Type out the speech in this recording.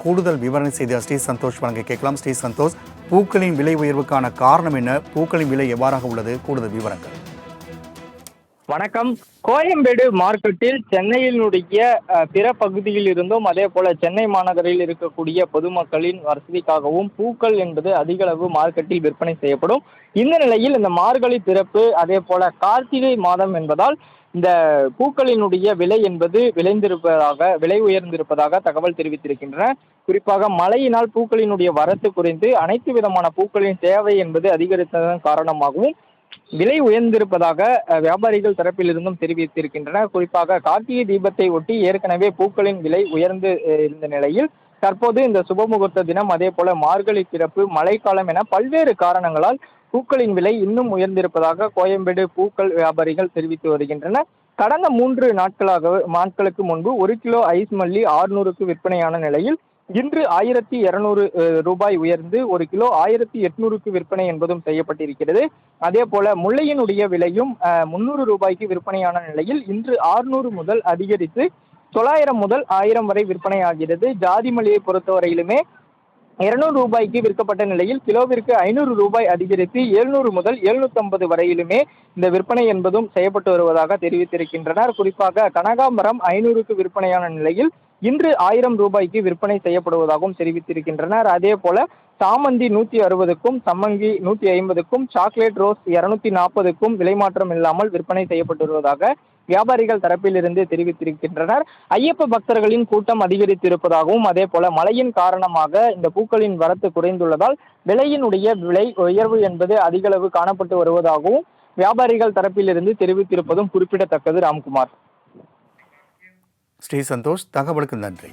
கூடுதல் விவரணை செய்த ஸ்ரீ சந்தோஷ் வழங்க கேட்கலாம். ஸ்ரீ சந்தோஷ், பூக்களின் விலை உயர்வுக்கான காரணம் என்ன? பூக்களின் விலை எவ்வாறாக உள்ளது? கூடுதல் விவரங்கள். வணக்கம். கோயம்பேடு மார்க்கெட்டில் சென்னையினுடைய பிற பகுதியில் இருந்தும் அதே போல சென்னை மாநகரில் இருக்கக்கூடிய பொதுமக்களின் வசதிக்காகவும் பூக்கள் என்பது அதிக அளவு மார்க்கெட்டில் விற்பனை செய்யப்படும். இந்த நிலையில் இந்த மார்கழி பிறப்பு அதே போல கார்த்திகை மாதம் என்பதால் இந்த பூக்களினுடைய விலை என்பது விலை உயர்ந்திருப்பதாக தகவல் தெரிவித்திருக்கின்றன. குறிப்பாக மழையினால் பூக்களினுடைய வரத்து குறைந்து அனைத்து விதமான பூக்களின் தேவை என்பது அதிகரித்ததன் காரணமாகவும் விலை உயர்ந்திருப்பதாக வியாபாரிகள் தரப்பிலிருந்தும் தெரிவித்திருக்கின்றனர். குறிப்பாக கார்த்திகை தீபத்தை ஒட்டி ஏற்கனவே பூக்களின் விலை உயர்ந்து இருந்த நிலையில் தற்போது இந்த சுபமுகூர்த்த தினம் அதே போல மார்கழி பிறப்பு மழைக்காலம் என பல்வேறு காரணங்களால் பூக்களின் விலை இன்னும் உயர்ந்திருப்பதாக கோயம்பேடு பூக்கள் வியாபாரிகள் தெரிவித்து வருகின்றனர். கடந்த 3 நாட்களுக்கு முன்பு 1 கிலோ ஐஸ் மல்லி 600க்கு விற்பனையான நிலையில் இன்று 1200 ரூபாய் உயர்ந்து 1 கிலோ 1800க்கு விற்பனை என்பதும் செய்யப்பட்டிருக்கிறது. அதே போல முல்லையினுடைய விலையும் 300 ரூபாய்க்கு விற்பனையான நிலையில் இன்று 600 முதல் அதிகரித்து 900 முதல் 1000 வரை விற்பனை ஆகிறது. ஜாதி மல்லியை பொறுத்தவரையிலுமே 200 ரூபாய்க்கு விற்கப்பட்ட நிலையில் கிலோவிற்கு 500 ரூபாய் அதிகரித்து 700 முதல் 750 வரையிலுமே இந்த விற்பனை என்பதும் செய்யப்பட்டு வருவதாக தெரிவித்திருக்கின்றனர். குறிப்பாக கனகாம்பரம் 500க்கு விற்பனையான நிலையில் இன்று 1000 ரூபாய்க்கு விற்பனை செய்யப்படுவதாகவும் தெரிவித்திருக்கின்றனர். அதே போல சாமந்தி 160க்கும் சம்மங்கி 150க்கும் சாக்லேட் ரோஸ் 240க்கும் விலை மாற்றம் இல்லாமல் விற்பனை செய்யப்பட்டு வருவதாக வியாபாரிகள் தரப்பிலிருந்து தெரிவித்திருக்கின்றனர். ஐயப்ப பக்தர்களின் கூட்டம் அதிகரித்திருப்பதாகவும் அதே போல மழையின் காரணமாக இந்த பூக்களின் வரத்து குறைந்துள்ளதால் விலை உயர்வு என்பது அதிக அளவு காணப்பட்டு வருவதாகவும் வியாபாரிகள் தரப்பிலிருந்து தெரிவித்திருப்பதும் குறிப்பிடத்தக்கது. ராம்குமார். ஸ்ரீ சந்தோஷ், தகவலுக்கு நன்றி.